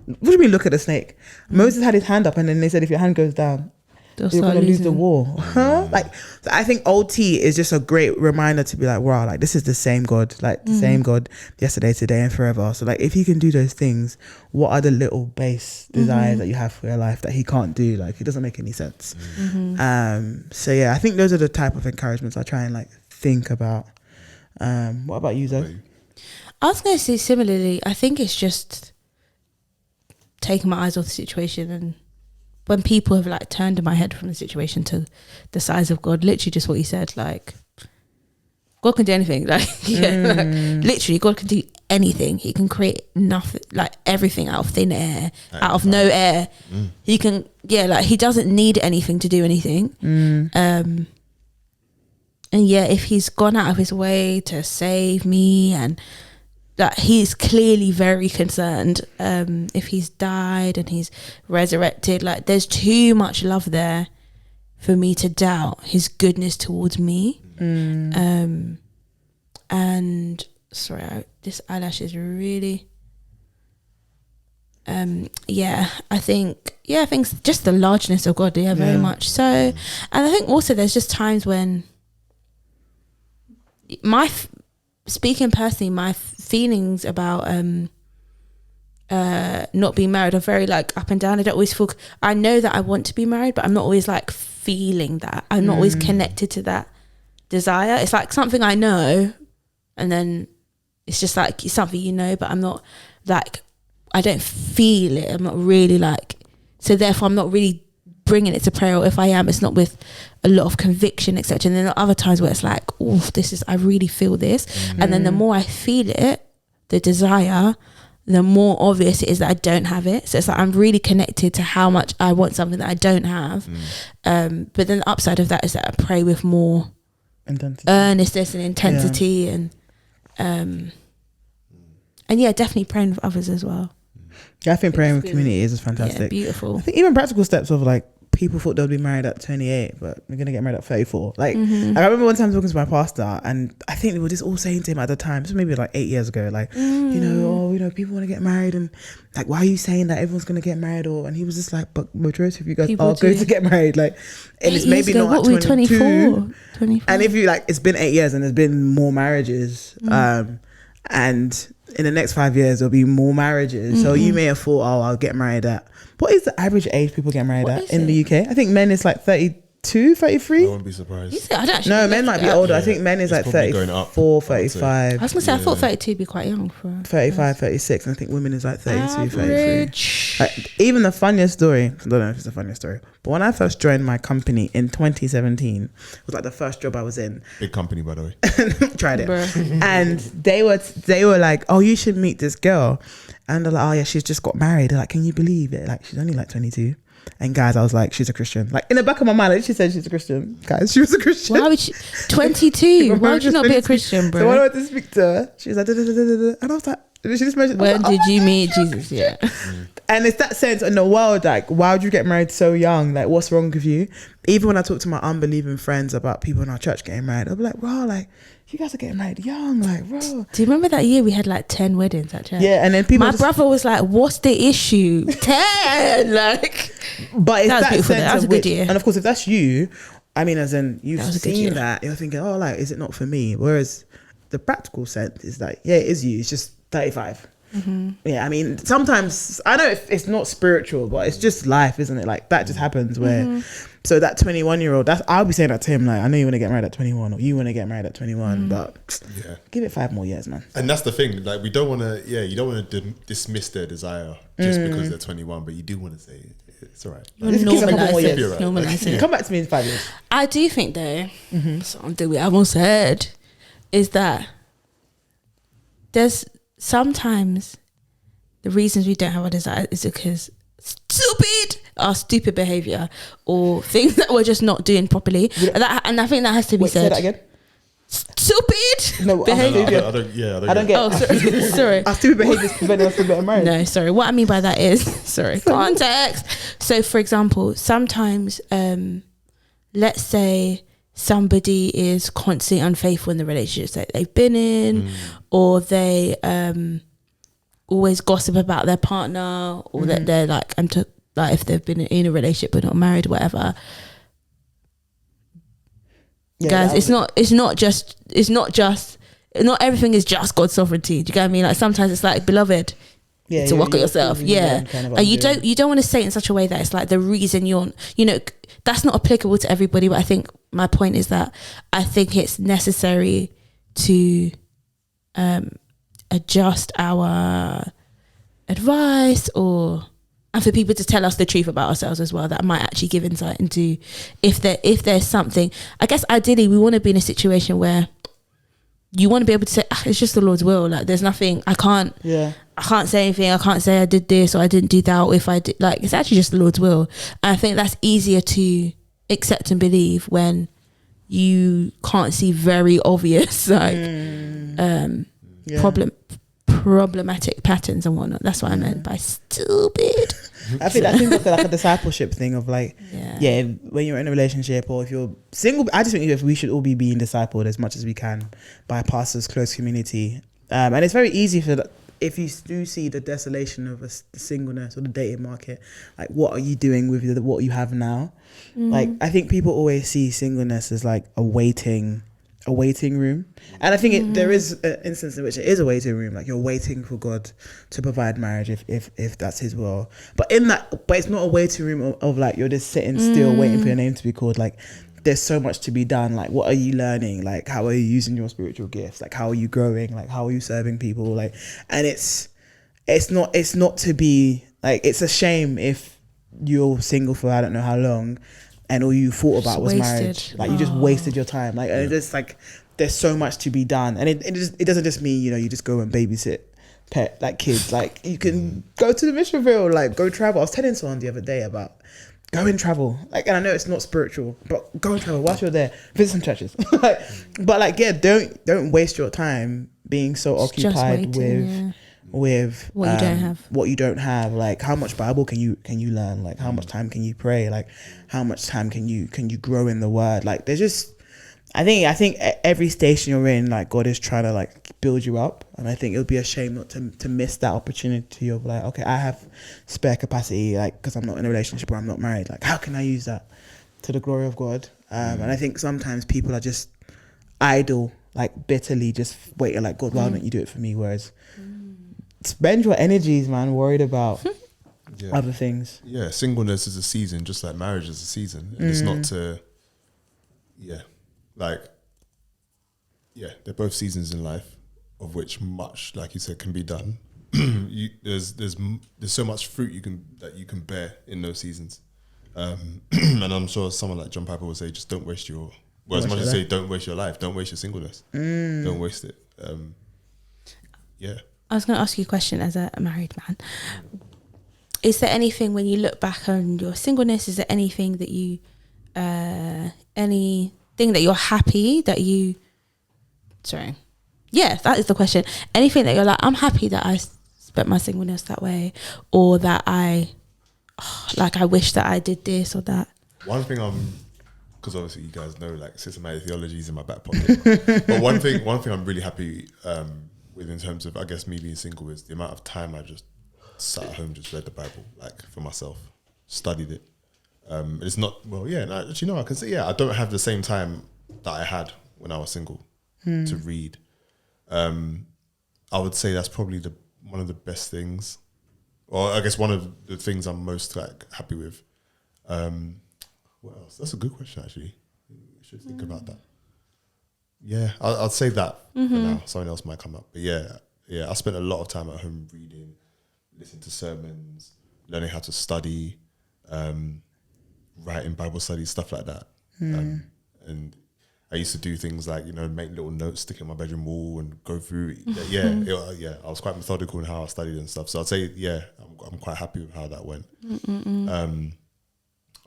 What do you mean look at the snake? Moses had his hand up and then they said if your hand goes down, you're going to lose the war. Like, so I think OT is just a great reminder to be like, wow, like this is the same God, like the same God yesterday, today and forever. So like if he can do those things, what are the little base desires that you have for your life that he can't do? Like it doesn't make any sense. So yeah, I think those are the type of encouragements I try and like think about. What about you, Zoe? I was going to say similarly, I think it's just taking my eyes off the situation, and when people have like turned my head from the situation to the size of God, literally just what you said, like God can do anything. Like like literally God can do anything. He can create nothing, like everything out of thin air, out of no air. He can, like he doesn't need anything to do anything. And yeah, if he's gone out of his way to save me, and that he's clearly very concerned, if he's died and he's resurrected, like there's too much love there for me to doubt his goodness towards me. And sorry, this eyelash is really I think just the largeness of God, very much so. And I think also there's just times when speaking personally, my feelings about not being married are very like up and down. I don't always feel, I know that I want to be married, but I'm not always like feeling that. I'm not always connected to that desire. It's like something I know, and then it's just like it's something you know, but I'm not like, I don't feel it. I'm not really like, so therefore I'm not really bringing it to prayer, or if I am, it's not with a lot of conviction, etc. And then there are other times where it's like, oh, I really feel this. And then the more I feel it, the desire, the more obvious it is that I don't have it. So it's like I'm really connected to how much I want something that I don't have. But then the upside of that is that I pray with more earnestness and intensity, and yeah, definitely praying with others as well. Yeah, I think praying with community is fantastic. Yeah, beautiful. I think even practical steps of like, people thought they'd be married at 28, but we're gonna get married at 34. Like, I remember one time talking to my pastor, and I think they were just all saying to him at the time, this was maybe like 8 years ago, like, people want to get married, and like, why are you saying that everyone's gonna get married? And he was just like, but majority of you guys are going to get married. Like, and it's maybe not at 22. 24. And if you like, it's been 8 years and there's been more marriages, and in the next 5 years there'll be more marriages. So you may have thought, I'll get married at, what is the average age people get married at in the UK? I think men is like 32, 33. I wouldn't be surprised. I don't No, men might be older. I think men is like 34, 35. I was gonna say, I thought 32 would be quite young for 35, 36. And I think women is like 32, 33. Like, even the funniest story, I don't know if it's the funniest story, but when I first joined my company in 2017, it was like the first job I was in. Big company, by the way. Tried it. And they were like, oh, you should meet this girl. And they're like, oh yeah, she's just got married. They're like, can you believe it? Like, she's only like 22. And guys, I was like, she's a Christian. Like, in the back of my mind, she said she's a Christian. Guys, she was a Christian. Why would she? 22. Why would you not be a Christian, bro? So when I went to speak to her, she was like, and I was like, she just mentioned, when did you meet Jesus? Yeah. And it's that sense in the world, like, why would you get married so young? Like, what's wrong with you? Even when I talk to my unbelieving friends about people in our church getting married, I'll be like, bro, like, you guys are getting married young, like, bro. Do you remember that year we had like 10 weddings at church? Yeah, and then people. My brother was like, "What's the issue?" 10, like. But it's that sense that was a good year. And of course, if that's you, I mean, as in you've seen that, you're thinking, oh, like, is it not for me? Whereas the practical sense is like, yeah, it is you. It's just 35. Yeah, I mean, sometimes I know it's not spiritual, but it's just life, isn't it? Like, that just happens where. So that 21-year-old, I'll be saying that to him, like, I know you want to get married at 21, or you want to get married at 21, but give it 5 more years, man. And that's the thing, like, we don't want to, you don't want to dismiss their desire just because they're 21, but you do want to say, it's all right. Normalize it. Come back to me in 5 years. I do think, though, something we haven't said is that there's sometimes the reasons we don't have a desire is because stupid behavior or things that we're just not doing properly. And I think that has to be said. Say that again. Stupid behavior. I don't get. Oh, sorry. Our stupid behavior is preventing us from getting married. No, sorry. What I mean by that is, context. So, for example, sometimes, let's say somebody is constantly unfaithful in the relationships that they've been in, or they always gossip about their partner, or that they're like, like if they've been in a relationship but not married, whatever. Yeah, guys, not everything is just God's sovereignty. Do you get what I mean? Like, sometimes it's like, beloved, to work on yourself. Yeah. And you don't want to say it in such a way that it's like the reason that's not applicable to everybody. But I think my point is that I think it's necessary to adjust our advice, and for people to tell us the truth about ourselves as well, that might actually give insight into if there's something. I guess ideally we want to be in a situation where you want to be able to say, it's just the Lord's will. Like, there's nothing, I can't say anything. I can't say I did this or I didn't do that, or if I did, like, it's actually just the Lord's will. And I think that's easier to accept and believe when you can't see very obvious, like, problematic patterns and whatnot. That's what I meant by stupid. I think that seems like a discipleship thing of like, when you're in a relationship or if you're single, I just think if we should all be being discipled as much as we can by pastors, close community. And it's very easy if you do see the desolation of the singleness or the dating market, like, what are you doing with what you have now? Like, I think people always see singleness as like a waiting room, and I think there is an instance in which it is a waiting room, like you're waiting for God to provide marriage if that's his will, but it's not a waiting room of like you're just sitting still waiting for your name to be called. Like, there's so much to be done. Like, what are you learning? Like, how are you using your spiritual gifts? Like, how are you growing? Like, how are you serving people? Like, and it's not to be like, it's a shame if you're single for I don't know how long and all you thought about was marriage. Like, you just wasted your time. Like, and it's just like, there's so much to be done. And it doesn't just mean, you just go and babysit pet, like kids. Like you can go to the mission field, like go travel. I was telling someone the other day about go and travel. Like, and I know it's not spiritual, but go and travel whilst you're there. Visit some churches. Like, but like, yeah, don't waste your time being so occupied with what you don't have. What you don't have. Like, how much Bible can you learn? Like, how much time can you pray? Like, how much time can you grow in the Word? Like, there's just, I think every station you're in, like, God is trying to like build you up, and I think it would be a shame not to miss that opportunity of like, okay, I have spare capacity, like, because I'm not in a relationship or I'm not married. Like, how can I use that to the glory of God? And I think sometimes people are just idle, like bitterly just waiting, like, God, why don't you do it for me? Whereas spend your energies, man, worried about other things. Yeah, singleness is a season, just like marriage is a season. And it's not to, they're both seasons in life, of which much, like you said, can be done. There's so much fruit you can bear in those seasons, and I'm sure someone like John Piper would say, just don't waste your. Well, as much as say, don't waste your life, don't waste your singleness, don't waste it. I was going to ask you a question as a married man. Is there anything when you look back on your singleness? Is there anything that you, anything that you're happy that you? Sorry. Yeah, that is the question. Anything that you're like, I'm happy that I spent my singleness that way, or that I wish that I did this or that. One thing because obviously you guys know, like, systematic theology is in my back pocket. But one thing I'm really happy with in terms of, I guess, me being single is the amount of time I just sat at home, just read the Bible, like, for myself, studied it. It's not, actually, no, I can say, I don't have the same time that I had when I was single to read. I would say that's probably one of the best things, or I guess one of the things I'm most like happy with. What else? That's a good question, actually. I should think about that. Yeah, I'll save that for now. Something else might come up. But I spent a lot of time at home reading, listening to sermons, learning how to study, writing Bible studies, stuff like that. And I used to do things like, make little notes, stick it on my bedroom wall and go through. I was quite methodical in how I studied and stuff. So I'd say, I'm quite happy with how that went.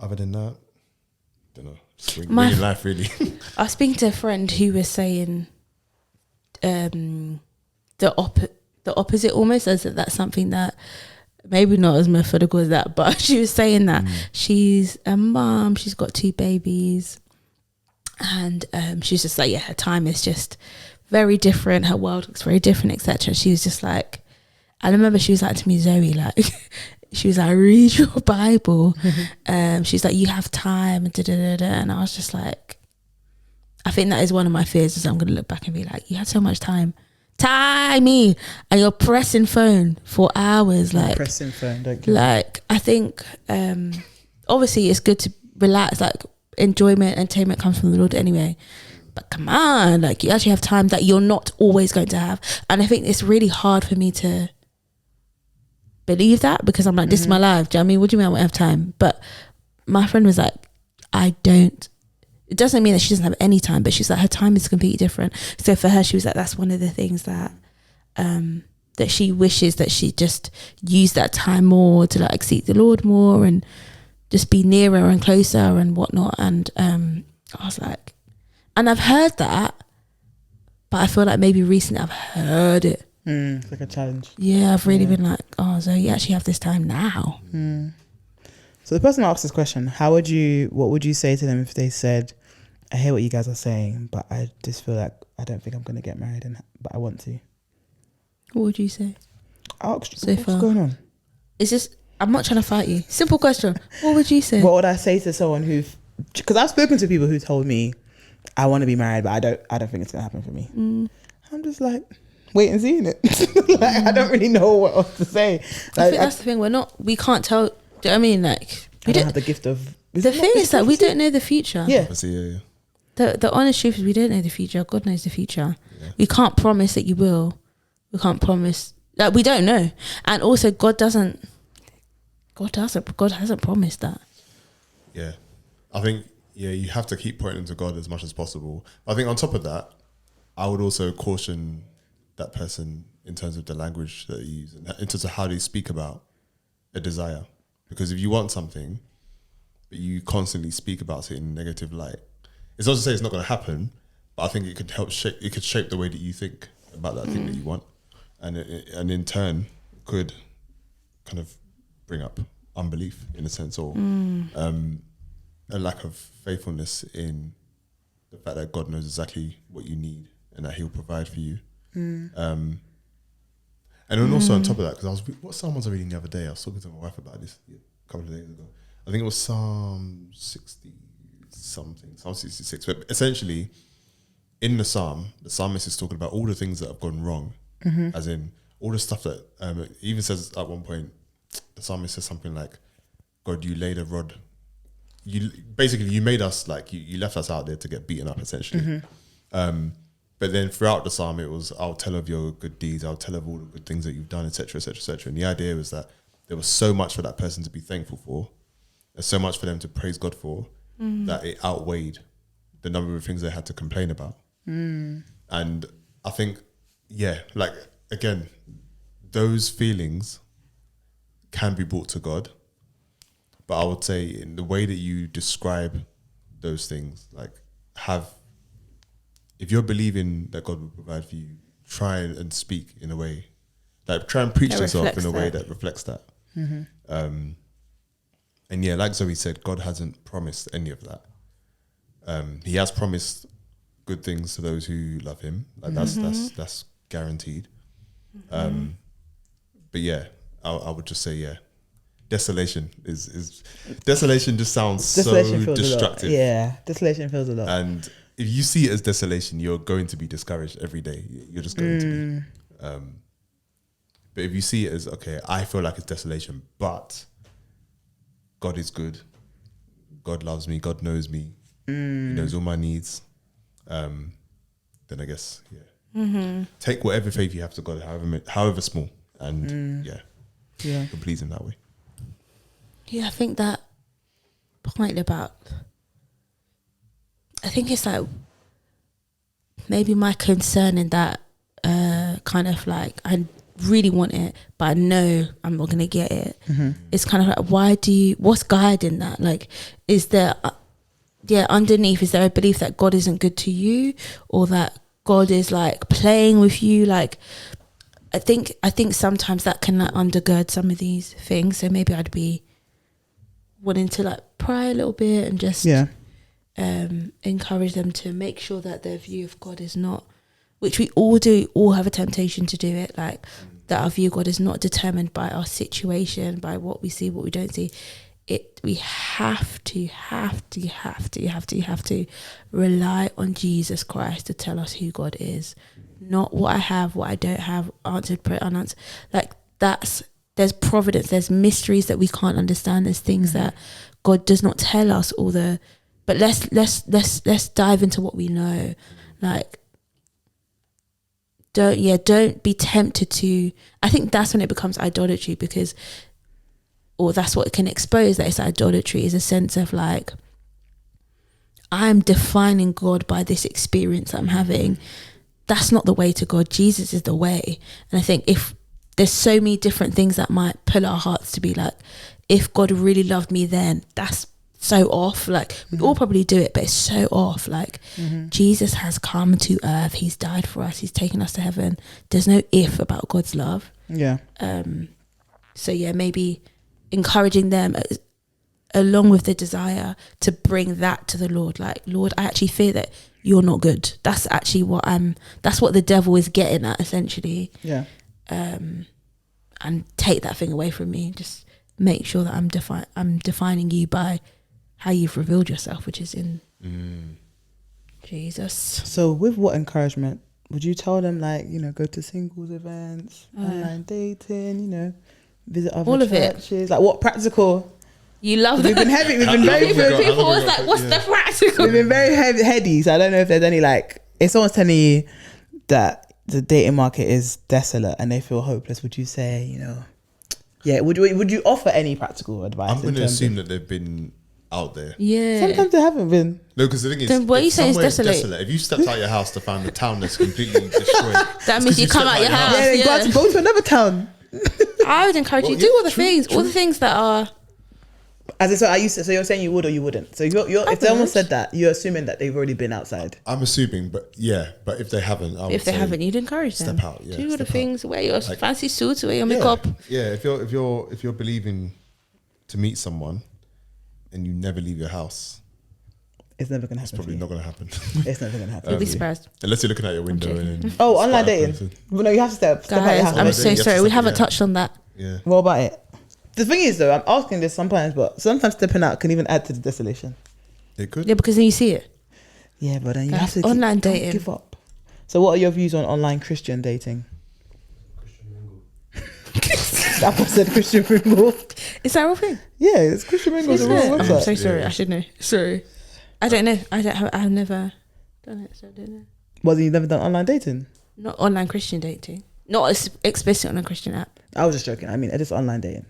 Other than that, don't know. Just winging life, really. I was speaking to a friend who was saying the opposite almost, as that's something that maybe not as methodical as that, but she was saying that she's a mom, she's got 2 babies, and she's just like, her time is just very different, her world looks very different, etc. She was just like, I remember she was like to me, Zoe, like, she was like, read your Bible. She's like, you have time, and I was just like, I think that is one of my fears, is I'm going to look back and be like, you had so much time, and you're pressing phone for hours, like pressing phone, don't you? Like, I think obviously it's good to relax, like enjoyment, entertainment comes from the Lord anyway, but come on, like, you actually have time that you're not always going to have. And I think it's really hard for me to believe that, because I'm like, this is my life. Do you know what I mean? What do you mean I won't have time? But my friend was like, it doesn't mean that she doesn't have any time, but she's like, her time is completely different. So for her, she was like, that's one of the things that that she wishes that she just used that time more to like seek the Lord more and just be nearer and closer and whatnot. And I was like, and I've heard that, but I feel like maybe recently I've heard it. It's like a challenge. Yeah, I've really been like, oh, so you actually have this time now. So the person who asked this question, what would you say to them if they said, I hear what you guys are saying, but I just feel like I don't think I'm going to get married, but I want to? What would you say? What's going on? It's just, I'm not trying to fight you. Simple question. What would you say? What would I say to someone because I've spoken to people who told me I want to be married, but I don't think it's going to happen for me. I'm just like, wait and see it. Like, I don't really know what else to say. Like, I think that's the thing. We can't tell. Do you know what I mean? Like, we don't have the gift of. The thing is that we don't know the future. Yeah. The honest truth is we don't know the future. God knows the future. Yeah. We can't promise that you will. We can't promise that we don't know. And also, God hasn't promised that. Yeah, I think you have to keep pointing to God as much as possible. I think on top of that, I would also caution that person in terms of the language that they use and in terms of how they speak about a desire. Because if you want something, but you constantly speak about it in a negative light, it's not to say it's not going to happen, but I think it could help shape. It could shape the way that you think about that thing that you want, and in turn could kind of bring up unbelief in a sense, or a lack of faithfulness in the fact that God knows exactly what you need and that He'll provide for you. And then also on top of that, because what psalm was I reading the other day? I was talking to my wife about this a couple of days ago. I think it was Psalm 60 something, Psalm 66. But essentially, in the psalmist is talking about all the things that have gone wrong, as in all the stuff that it even says at one point, the psalmist says something like, God, you laid a rod. You made us, like, you left us out there to get beaten up, essentially. But then throughout the psalm, it was, I'll tell of your good deeds, I'll tell of all the good things that you've done, etc., etc., etc. And the idea was that there was so much for that person to be thankful for, and so much for them to praise God for, that it outweighed the number of things they had to complain about. And I think, like, again, those feelings can be brought to God. But I would say in the way that you describe those things, like, if you're believing that God will provide for you, try and speak in a way, like, try and preach That yourself in a way reflects that reflects that. And yeah, like Zoe said, God hasn't promised any of that. He has promised good things to those who love Him. Like, that's guaranteed. But yeah, I would just say, desolation is desolation just sounds so destructive. Yeah, desolation feels a lot. And if you see it as desolation, you're going to be discouraged every day. You're just going to be. But if you see it as, okay, I feel like it's desolation, but God is good. God loves me. God knows me. He knows all my needs. Then I guess, take whatever faith you have to God, however small, and to please Him that way. Yeah, I think that point about, I think it's like maybe my concern in that kind of like, I really want it, but I know I'm not going to get it. It's kind of like, what's guiding that? Like, is there, underneath, is there a belief that God isn't good to you, or that God is like playing with you? Like, I think sometimes that can like undergird some of these things. So maybe I'd be wanting to like pry a little bit and just encourage them to make sure that their view of God is not, which we all do, all have a temptation to do it, like that our view of God is not determined by our situation, by what we see, what we don't see. We have to rely on Jesus Christ to tell us who God is, not what I have, what I don't have, answered prayer, unanswered. Like, there's providence, there's mysteries that we can't understand, there's things that God does not tell us but let's dive into what we know. Like, don't be tempted to, I think that's when it becomes idolatry, or that's what it can expose, that it's idolatry, is a sense of like, I'm defining God by this experience I'm having. That's not the way to God. Jesus is the way. And I think if there's so many different things that might pull our hearts to be like, if God really loved me then, that's so off. Like, we all probably do it, but it's so off. Like, Jesus has come to earth, He's died for us, He's taken us to heaven. There's no if about God's love. So maybe encouraging them along with the desire to bring that to the Lord. Like, Lord, I actually fear that you're not good. That's actually that's what the devil is getting at, essentially. And take that thing away from me. Just make sure that I'm defining you by how you've revealed yourself, which is in Jesus. So with what encouragement would you tell them, like, go to singles events, online dating, visit other all churches? of it. Like, what practical? You love We've been heavy. We've been very people was like, what's the practical? We've been very heady. So I don't know if there's any, like, if someone's telling you that the dating market is desolate and they feel hopeless, would you say, would you offer any practical advice? I'm going to assume that they've been out there. Yeah. Sometimes they haven't been. No, because the thing is, Then what you saying is somewhere desolate. If you stepped out your house to find a town that's completely destroyed, That means you come out your house. Yeah, then go to another town. I would encourage you to do all the things, all the things that are. As in, so you're saying you would or you wouldn't. So if someone said that, you're assuming that they've already been outside. I'm assuming, but if they haven't, If they haven't, you'd encourage them. step out. Yeah, do all the step things. Wear your Like- fancy suits. Wear your Yeah, makeup. yeah. If you're believing to meet someone and you never leave your house, It's never gonna happen. it's probably not going to happen. It's never gonna happen. You'll be surprised. Unless you're looking out your window. And then Oh, spot online a dating. person. Well, no, you have to step out Guys, your house. I'm You so have to sorry. We step- haven't yeah. touched on that. Yeah. What about it? The thing is, though, I'm asking this sometimes, but sometimes stepping out can even add to the desolation. It could. Yeah, because then you see it. Yeah, but then you Guys, have to online don't dating. give up. So, what are your views on online Christian dating? That was said Christian Mingle. Is that a real thing? Yeah, it's Christian Mingle. Is The it? real I'm website. so sorry. Yeah. I should know. Sorry. I don't know. I've never done it, so I don't know. Was you never done online dating? Not online Christian dating. Not explicit on a Christian app. I was just joking. I mean, it is online dating.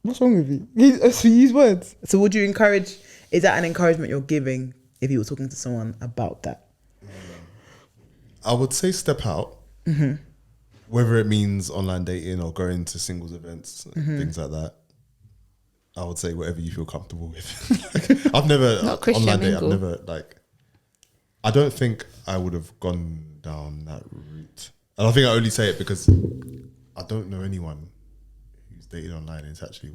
What's wrong with you? You use words. So, would you encourage? Is that an encouragement you're giving if you were talking to someone about that? I would say step out. Mm-hmm. Whether it means online dating or going to singles events, Mm-hmm. things like that. I would say whatever you feel comfortable with. I've never Not Christian online dating. I've mingle. never I don't think I would have gone down that route. And I think I only say it because I don't know anyone who's dated online. It's actually,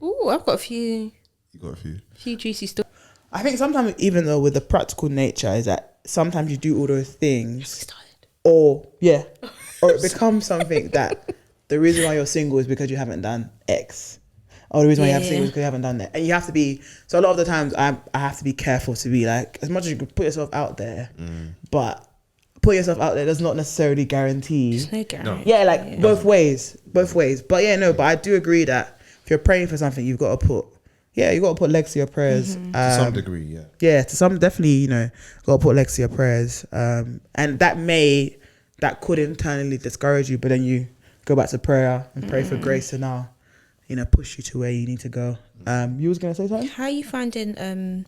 Ooh, I've got a few you got a few. juicy stories. I think sometimes, even though with the practical nature, is that sometimes you do all those things, or it becomes something that the reason why you're single is because you haven't done X, or the reason why you have single is because you haven't done that, and you have to be. So a lot of the times, I have to be careful to be like, as much as you can put yourself out there, but put yourself out there does not necessarily guarantee. There's no guarantee. Yeah, like both ways. But but I do agree that if you're praying for something, you've got to put legs to your prayers. To some degree, yeah. Yeah, to some, definitely, got to put legs to your prayers. And that could internally discourage you, but then you go back to prayer and pray for grace to now, push you to where you need to go. You was going to say something? How are you finding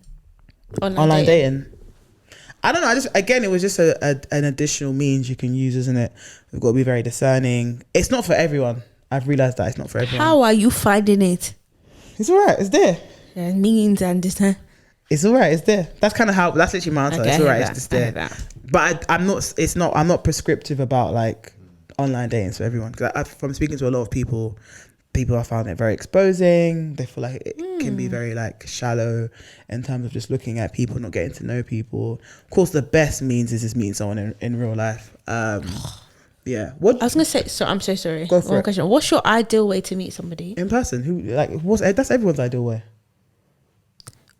Online dating. I don't know. It was just an additional means you can use, isn't it? We've got to be very discerning. It's not for everyone. I've realized that it's not for everyone. How are you finding it? It's all right. It's there. Yeah, means and this. It's all right. It's there. That's literally my answer. Okay, It's all I right. hear It's that. just I hear there. that. But I'm not prescriptive about like online dating for everyone. Because from speaking to a lot of people have found it very exposing. They feel like it can be very like shallow in terms of just looking at people, not getting to know people. Of course, the best means is just meeting someone in real life. Yeah. What I was gonna say. So I'm so sorry. Go for One it. question. What's your ideal way to meet somebody? in person? That's everyone's ideal way.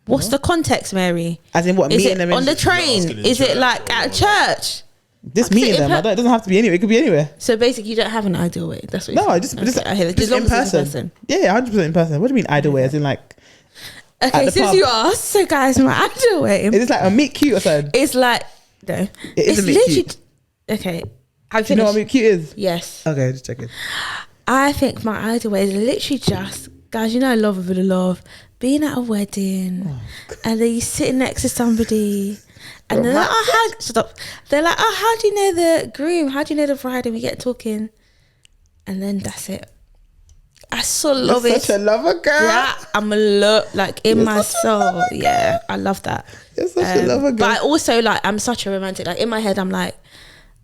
What's the context, Mary? As in what Is meeting it them on the in, train? asking in Is it church like or at what? church? this Like, meeting is it them. It doesn't have to be anywhere. It could be anywhere. So basically, you don't have an ideal way. That's what. No, you're just saying. Okay, I hear that. just As long in as it's person. Yeah, 100% in person. What do you mean either way? As in like, at Okay, the since pub. you asked, so guys, my ideal way is this like a meet cute or something? is like no. It It's is a meet literally cute. okay. I'm Do you know what a finished. meet cute is? Yes, Okay, just checking. I think my ideal way is literally just guys. I love a bit of love. Being at a wedding, and then you sitting next to somebody, and they're like, "Oh, stop!" They're like, "Oh, how do you know the groom? How do you know the bride?" And we get talking, and then that's it. I so love You're it. such a lover, girl. Yeah, I'm a lot like in my soul. Yeah, I love that. You're such a lover, girl. But I also I'm such a romantic. Like in my head, I'm like,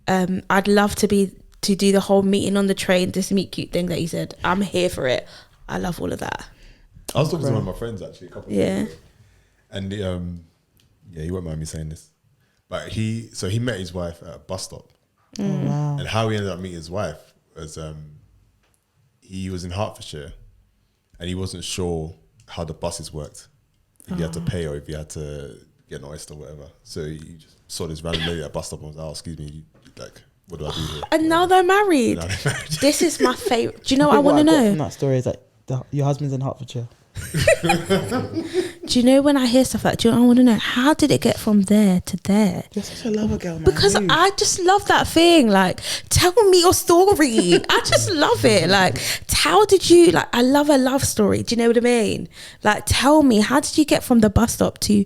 I'd love to do the whole meeting on the train, this meet cute thing that you said. I'm here for it. I love all of that. I was talking to one of my friends actually a couple of Yeah. days ago. And he won't mind me saying this. But he met his wife at a bus stop. Oh, wow. And how he ended up meeting his wife was he was in Hertfordshire and he wasn't sure how the buses worked. If you had to pay or if you had to get an oyster or whatever. So he just saw this random lady at a bus stop and was like, "Oh, excuse me, what do I do here?" And now they're married. Now they're married. This is my favorite. Do you know what I think want to got know? from that story is like your husband's in Hertfordshire. Do do you know when I hear stuff like, do you know, I want to know, how did it get from there to there? You're such a lover girl, man. Because I just love that thing. Like, tell me your story. I just love it. Like, how did you, like, I love a love story. Do you know what I mean? Like, tell me, how did you get from the bus stop to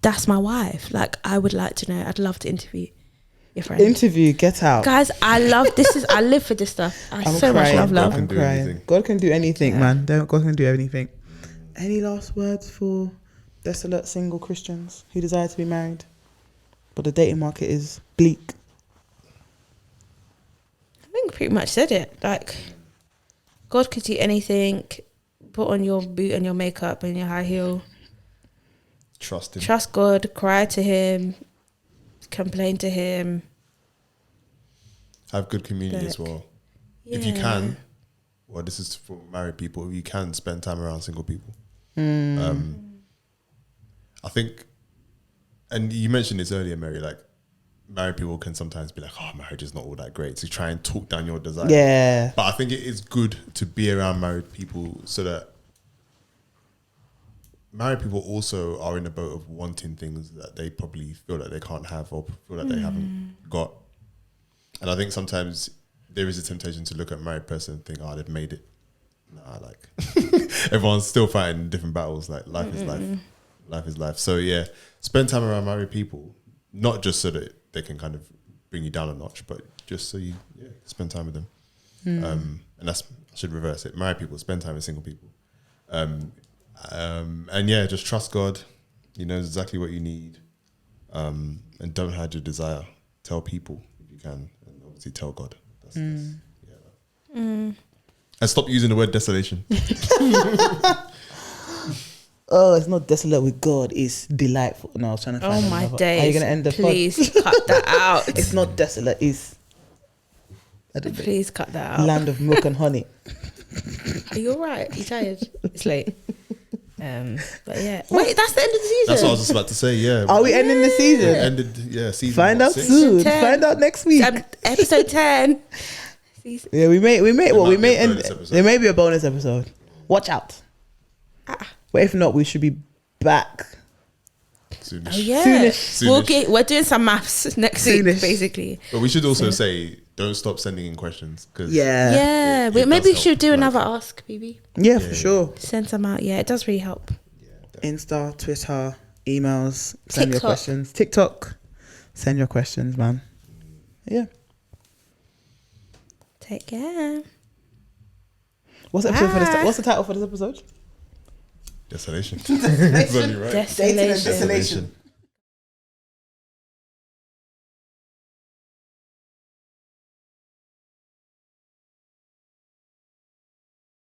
that's my wife? Like, I would like to know. I'd love to interview your friend. Interview, get out. Guys, I love this. I live for this stuff. I so much love. I'm crying. God can do anything, man. God can do anything. Any last words for desolate single Christians who desire to be married, but the dating market is bleak? I think pretty much said it. Like, God could do anything. Put on your boot and your makeup and your high heel. Trust him. Trust God. Cry to him. Complain to him. Have good community as well. Yeah. If you can, well, this is for married people. If you can, spend time around single people. I think, and you mentioned this earlier, Mary, like married people can sometimes be like, oh, marriage is not all that great, to try and talk down your desire. Yeah. But I think it is good to be around married people so that married people also are in the boat of wanting things that they probably feel that they can't have or feel that they haven't got. And I think sometimes there is a temptation to look at a married person and think, oh, they've made it. Nah, like everyone's still fighting different battles. Like life is life. Life is life. So yeah, spend time around married people, not just so that they can kind of bring you down a notch, but just so you spend time with them. And that's, I should reverse it. Married people, spend time with single people. And yeah, just trust God. He knows exactly what you need. And don't hide your desire. Tell people if you can, and obviously tell God. And stop using the word desolation. Oh, it's not desolate with God. It's delightful. No, I was trying to find my another. days. Are you going to end the Please pod? cut that out. It's not desolate. It's Please cut that out. land of milk and honey. Are you all right? You tired? It's late. But yeah. Wait, that's the end of the season. That's what I was just about to say. Yeah. Are we ending the season? Season. Find out 6? soon. 10. Find out next week. Episode 10. Yeah, we may end. Bonus There may be a bonus episode. Watch out. But if not, we should be back. Soonish. Oh yeah. Soonish. We're doing some maths next week, basically. But we should also say, don't stop sending in questions. Cause Yeah. it Maybe we does should do help. another ask, BB. Yeah, for sure. Send some out. Yeah, it does really help. Insta, Twitter, emails, send your TikTok. questions. TikTok, send your questions, man. Yeah. Take care. What's the episode for this? What's the title for this episode? Desolation. It's only right. Dating and desolation.